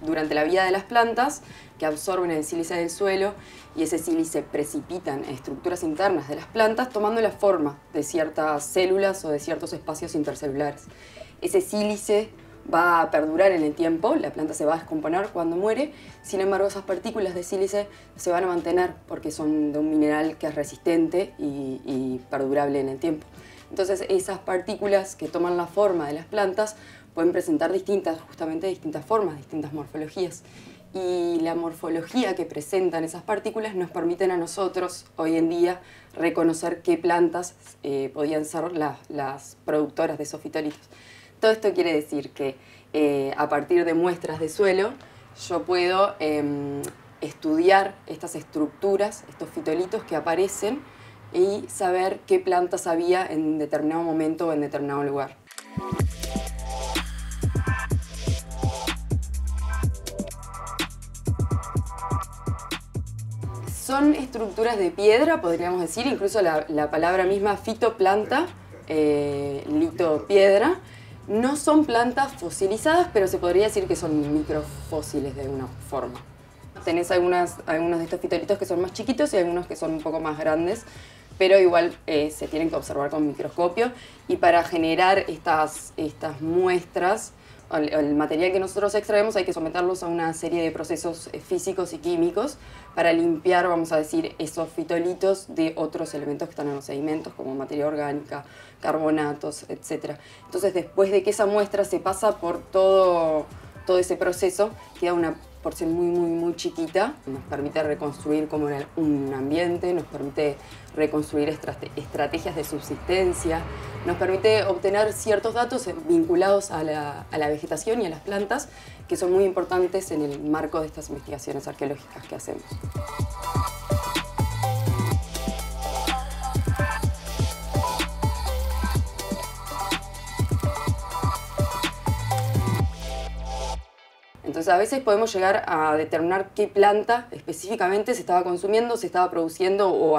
durante la vida de las plantas, que absorben el sílice del suelo y ese sílice precipitan en estructuras internas de las plantas, tomando la forma de ciertas células o de ciertos espacios intercelulares. Ese sílice va a perdurar en el tiempo, la planta se va a descomponer cuando muere, sin embargo esas partículas de sílice se van a mantener porque son de un mineral que es resistente y perdurable en el tiempo. Entonces esas partículas que toman la forma de las plantas pueden presentar distintas formas, distintas morfologías. Y la morfología que presentan esas partículas nos permiten a nosotros hoy en día reconocer qué plantas podían ser las productoras de esos fitolitos. Todo esto quiere decir que a partir de muestras de suelo yo puedo estudiar estas estructuras, estos fitolitos que aparecen y saber qué plantas había en determinado momento o en determinado lugar. Son estructuras de piedra, podríamos decir, incluso la palabra misma fitoplanta, litopiedra. No son plantas fosilizadas, pero se podría decir que son microfósiles de alguna forma. Tenés algunos de estos fitolitos que son más chiquitos y algunos que son un poco más grandes, pero igual se tienen que observar con microscopio. Y para generar estas muestras, el material que nosotros extraemos hay que someterlos a una serie de procesos físicos y químicos para limpiar, vamos a decir, esos fitolitos de otros elementos que están en los sedimentos, como materia orgánica, carbonatos, etc. Entonces, después de que esa muestra se pasa por todo ese proceso, queda una porción muy chiquita. Nos permite reconstruir como un ambiente, nos permite reconstruir estrategias de subsistencia, nos permite obtener ciertos datos vinculados a la vegetación y a las plantas que son muy importantes en el marco de estas investigaciones arqueológicas que hacemos. Entonces a veces podemos llegar a determinar qué planta específicamente se estaba consumiendo, se estaba produciendo o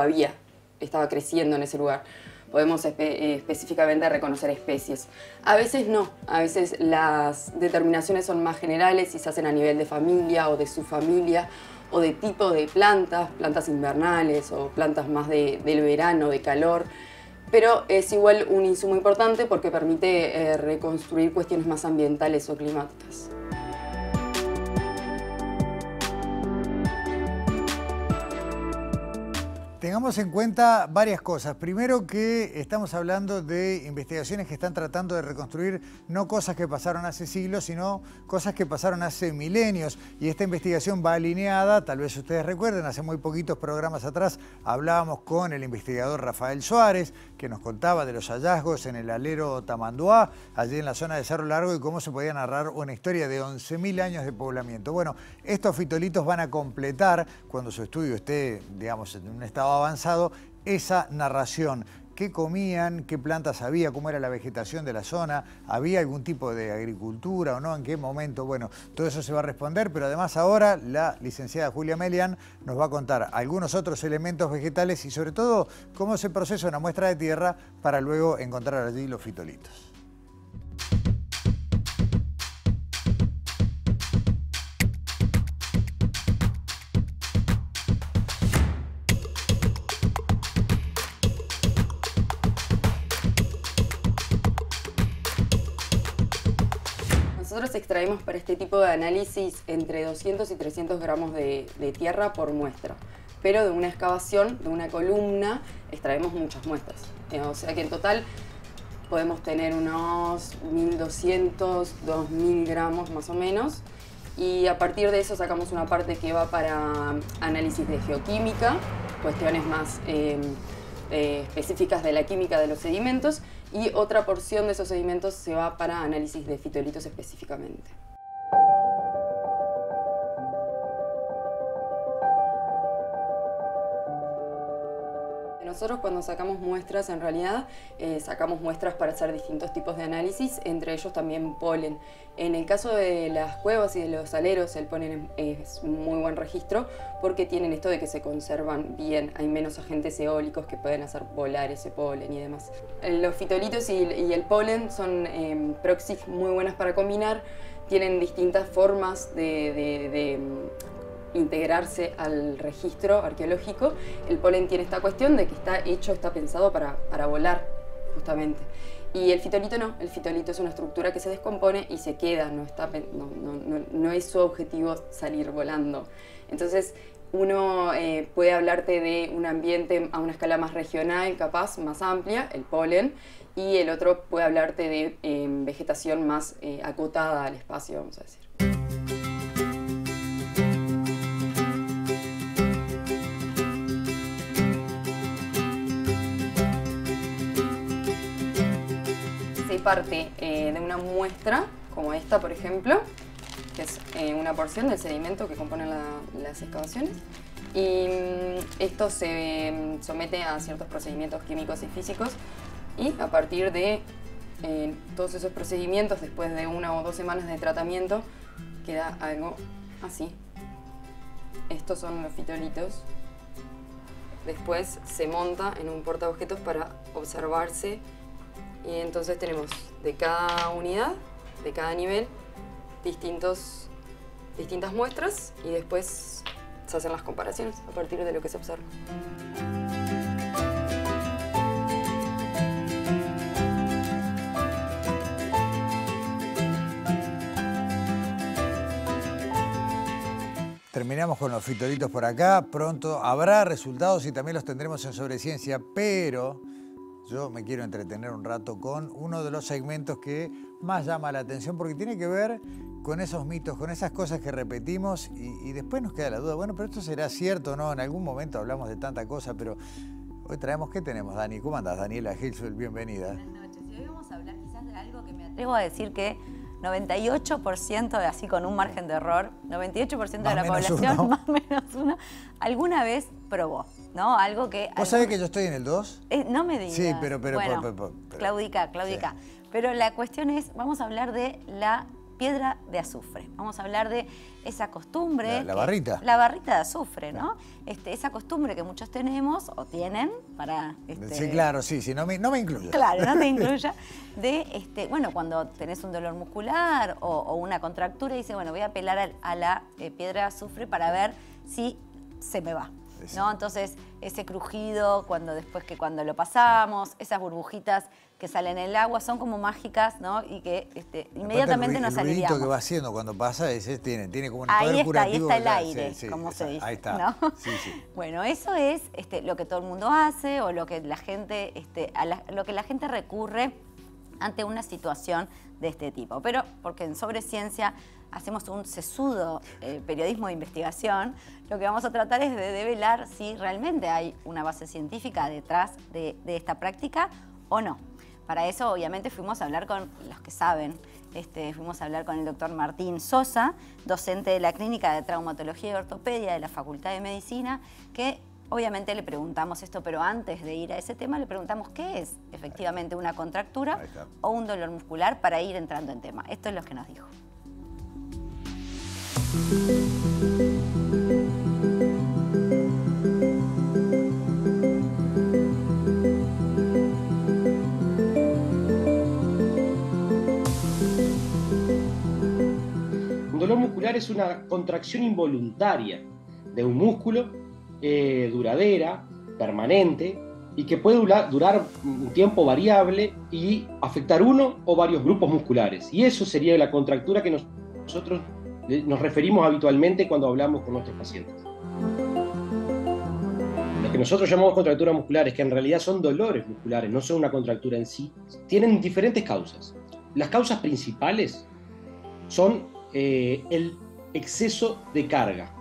estaba creciendo en ese lugar. Podemos específicamente reconocer especies. A veces no, a veces las determinaciones son más generales y se hacen a nivel de familia o de subfamilia o de tipo de plantas, plantas invernales o plantas más del verano, de calor. Pero es igual un insumo importante porque permite reconstruir cuestiones más ambientales o climáticas. Tengamos en cuenta varias cosas. Primero, que estamos hablando de investigaciones que están tratando de reconstruir no cosas que pasaron hace siglos, sino cosas que pasaron hace milenios. Y esta investigación va alineada, tal vez ustedes recuerden, hace muy poquitos programas atrás hablábamos con el investigador Rafael Suárez, que nos contaba de los hallazgos en el alero Tamanduá, allí en la zona de Cerro Largo, y cómo se podía narrar una historia de 11.000 años de poblamiento. Bueno, estos fitolitos van a completar, cuando su estudio esté, digamos, en un estado avanzado, esa narración. ¿Qué comían? ¿Qué plantas había? ¿Cómo era la vegetación de la zona? ¿Había algún tipo de agricultura o no? ¿En qué momento? Bueno, todo eso se va a responder, pero además ahora la licenciada Julia Melian nos va a contar algunos otros elementos vegetales y sobre todo cómo se procesa una muestra de tierra para luego encontrar allí los fitolitos. Nosotros extraemos para este tipo de análisis entre 200 y 300 gramos de tierra por muestra, pero de una excavación, de una columna, extraemos muchas muestras. O sea que en total podemos tener unos 1.200, 2.000 gramos más o menos, y a partir de eso sacamos una parte que va para análisis de geoquímica, cuestiones más específicas de la química de los sedimentos, y otra porción de esos sedimentos se va para análisis de fitolitos específicamente. Nosotros cuando sacamos muestras, en realidad, sacamos muestras para hacer distintos tipos de análisis, entre ellos también polen. En el caso de las cuevas y de los aleros, el polen es un muy buen registro porque tienen esto de que se conservan bien. Hay menos agentes eólicos que pueden hacer volar ese polen y demás. Los fitolitos y el polen son proxies muy buenas para combinar. Tienen distintas formas de integrarse al registro arqueológico. El polen tiene esta cuestión de que está pensado para volar, justamente. Y el fitolito no, el fitolito es una estructura que se descompone y se queda, no es su objetivo salir volando. Entonces uno puede hablarte de un ambiente a una escala más regional, capaz, más amplia, el polen, y el otro puede hablarte de vegetación más acotada al espacio, vamos a decir. Parte de una muestra como esta, por ejemplo, que es una porción del sedimento que compone las excavaciones, y esto se somete a ciertos procedimientos químicos y físicos, y a partir de todos esos procedimientos, después de 1 o 2 semanas de tratamiento, queda algo así. Estos son los fitolitos. Después se monta en un portaobjetos para observarse. Y entonces tenemos de cada unidad, de cada nivel, distintas muestras y después se hacen las comparaciones a partir de lo que se observa. Terminamos con los fitolitos por acá. Pronto habrá resultados y también los tendremos en Sobreciencia, pero yo me quiero entretener un rato con uno de los segmentos que más llama la atención porque tiene que ver con esos mitos, con esas cosas que repetimos y después nos queda la duda. Bueno, pero esto será cierto o no. En algún momento hablamos de tanta cosa, pero hoy traemos, ¿qué tenemos, Dani? ¿Cómo andás, Daniela Hilsfeld? Bienvenida. Buenas noches. Y hoy vamos a hablar quizás de algo que me atrevo a decir que 98%, así con un margen de error, 98% de la población, más o menos uno, alguna vez probó, ¿no? Algo que... ¿Vos sabés que yo estoy en el 2? No me digas. Sí, pero... Bueno, claudica. Sí. Pero la cuestión es, vamos a hablar de la piedra de azufre. Vamos a hablar de esa costumbre. La barrita. La barrita de azufre, ¿no? Esa costumbre que muchos tenemos o tienen para... Sí, claro, sí, no me incluyo. Claro, no te incluya. De, bueno, cuando tenés un dolor muscular o una contractura, dice, bueno, voy a apelar a la piedra de azufre para ver si se me va. ¿No? Entonces, ese crujido cuando lo pasamos, esas burbujitas que salen en el agua, son como mágicas, ¿no? Y que inmediatamente nos aliviamos. El ruidito que va haciendo cuando pasa tiene como un poder curativo. Ahí está el aire, como se dice. Ahí está. ¿No? Sí, sí. Bueno, eso es lo que todo el mundo hace o lo que la gente, lo que la gente recurre ante una situación de este tipo. Pero porque en Sobreciencia hacemos un sesudo periodismo de investigación, lo que vamos a tratar es de develar si realmente hay una base científica detrás de esta práctica o no. Para eso, obviamente, fuimos a hablar con los que saben. Fuimos a hablar con el doctor Martín Sosa, docente de la Clínica de Traumatología y Ortopedia de la Facultad de Medicina, que obviamente le preguntamos esto, pero antes de ir a ese tema le preguntamos qué es efectivamente una contractura o un dolor muscular para ir entrando en tema. Esto es lo que nos dijo. Un dolor muscular es una contracción involuntaria de un músculo duradera, permanente, y que puede durar un tiempo variable y afectar uno o varios grupos musculares. Y eso sería la contractura que nosotros nos referimos habitualmente cuando hablamos con nuestros pacientes. Lo que nosotros llamamos contracturas musculares, que en realidad son dolores musculares, no son una contractura en sí, tienen diferentes causas. Las causas principales son el exceso de carga,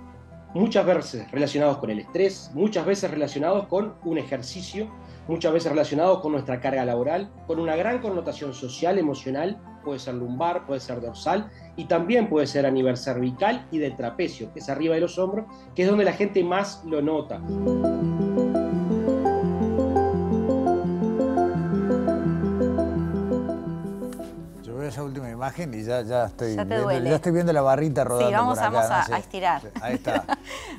muchas veces relacionados con el estrés, muchas veces relacionados con un ejercicio, muchas veces relacionados con nuestra carga laboral, con una gran connotación social, emocional, puede ser lumbar, puede ser dorsal, y también puede ser a nivel cervical y del trapecio, que es arriba de los hombros, que es donde la gente más lo nota. Esa última imagen y ya estoy viendo la barrita rodando. Sí, vamos acá, a estirar. Ahí está.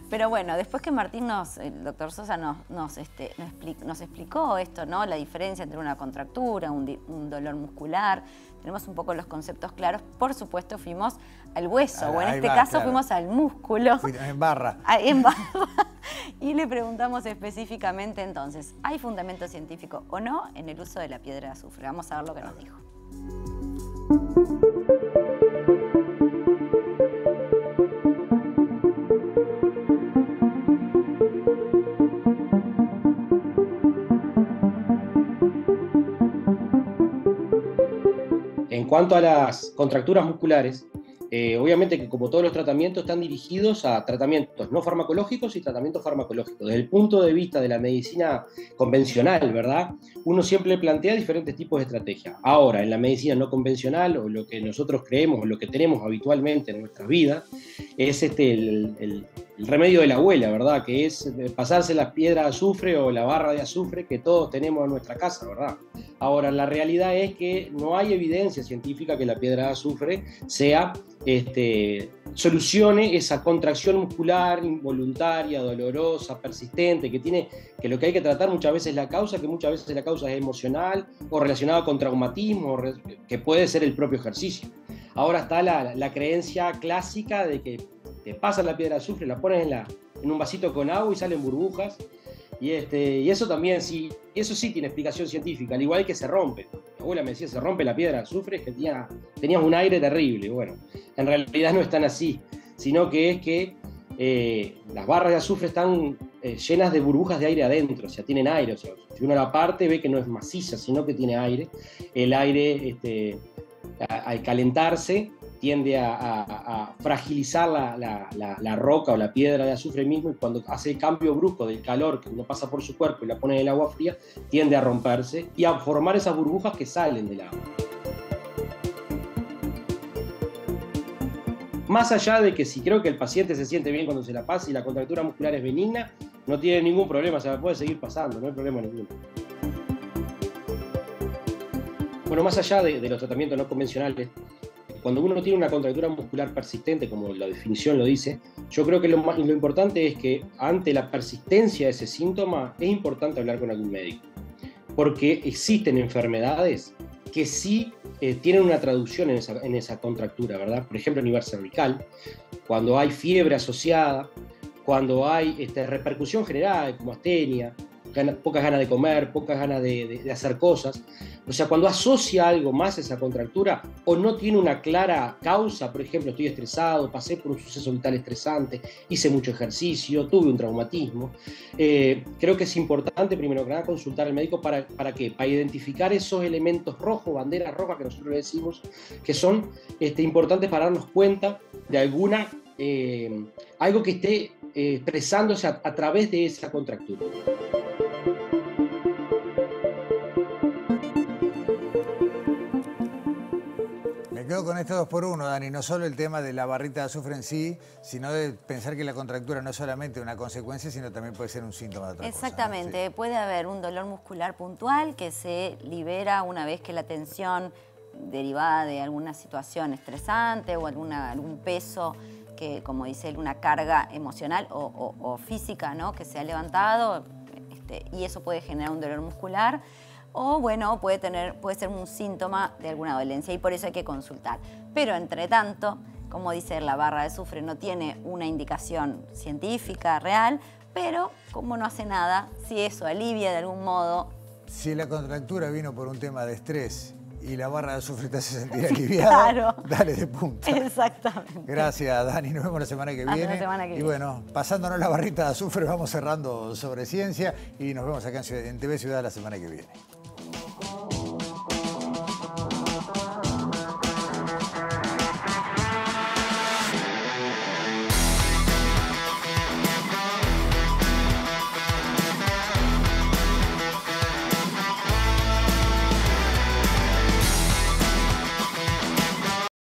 Pero bueno, después que Martín el doctor Sosa nos explicó esto, ¿no? La diferencia entre una contractura, un dolor muscular. Tenemos un poco los conceptos claros. Por supuesto, fuimos al hueso, o en este caso fuimos al músculo. En barra. En barra. Y le preguntamos específicamente entonces, ¿hay fundamento científico o no en el uso de la piedra de azufre? Vamos a ver lo que nos dijo. En cuanto a las contracturas musculares, obviamente que como todos los tratamientos están dirigidos a tratamientos no farmacológicos y tratamientos farmacológicos. Desde el punto de vista de la medicina convencional, ¿verdad? Uno siempre plantea diferentes tipos de estrategias. Ahora, en la medicina no convencional, o lo que nosotros creemos, o lo que tenemos habitualmente en nuestras vidas, es el remedio de la abuela, ¿verdad? Que es pasarse las piedras de azufre o la barra de azufre que todos tenemos en nuestra casa, ¿verdad? Ahora, la realidad es que no hay evidencia científica que la piedra de azufre solucione esa contracción muscular involuntaria, dolorosa, persistente, que lo que hay que tratar muchas veces es la causa, que muchas veces la causa es emocional o relacionada con traumatismo, que puede ser el propio ejercicio. Ahora está la creencia clásica de que te pasas la piedra de azufre, la pones en un vasito con agua y salen burbujas, y eso también sí, eso sí tiene explicación científica, al igual que se rompe. Mi abuela me decía, se rompe la piedra de azufre, es que tenías un aire terrible. Bueno, en realidad no es tan así, sino que es que las barras de azufre están llenas de burbujas de aire adentro, o sea, tienen aire. O sea, si uno la parte ve que no es maciza, sino que tiene aire. El aire, al calentarse, tiende a fragilizar la roca o la piedra de azufre mismo, y cuando hace el cambio brusco del calor que uno pasa por su cuerpo y la pone en el agua fría, tiende a romperse y a formar esas burbujas que salen del agua. Más allá de que si creo que el paciente se siente bien cuando se la pasa y la contractura muscular es benigna, no tiene ningún problema, se la puede seguir pasando, no hay problema ninguno. Bueno, más allá de los tratamientos no convencionales, cuando uno tiene una contractura muscular persistente, como la definición lo dice, yo creo que lo importante es que ante la persistencia de ese síntoma es importante hablar con algún médico, porque existen enfermedades que sí tienen una traducción en esa contractura, ¿verdad? Por ejemplo, a nivel cervical, cuando hay fiebre asociada, cuando hay repercusión general, como astenia, pocas ganas de comer, pocas ganas de hacer cosas. O sea, cuando asocia algo más a esa contractura o no tiene una clara causa, por ejemplo, estoy estresado, pasé por un suceso vital estresante, hice mucho ejercicio, tuve un traumatismo, creo que es importante, primero que nada, consultar al médico ¿para qué? Para identificar esos elementos rojos, banderas rojas que nosotros le decimos, que son importantes para darnos cuenta de algo que esté expresándose a través de esa contractura. Me quedo con este 2x1, Dani, no solo el tema de la barrita de azufre en sí, sino de pensar que la contractura no es solamente una consecuencia, sino también puede ser un síntoma de otra cosa. Exactamente, ¿no? Sí. Puede haber un dolor muscular puntual que se libera una vez que la tensión derivada de alguna situación estresante o algún peso, que, como dice él, una carga emocional o física, ¿no? Que se ha levantado, y eso puede generar un dolor muscular. O bueno, puede ser un síntoma de alguna dolencia y por eso hay que consultar. Pero entre tanto, como dice, la barra de azufre no tiene una indicación científica real, pero como no hace nada, si eso alivia de algún modo. Si la contractura vino por un tema de estrés y la barra de azufre te hace sentir aliviado, claro, dale de punta. Exactamente. Gracias, Dani. Nos vemos la semana que viene. La semana que viene. Y bueno, pasándonos la barrita de azufre, vamos cerrando sobre ciencia y nos vemos acá en TV Ciudad la semana que viene.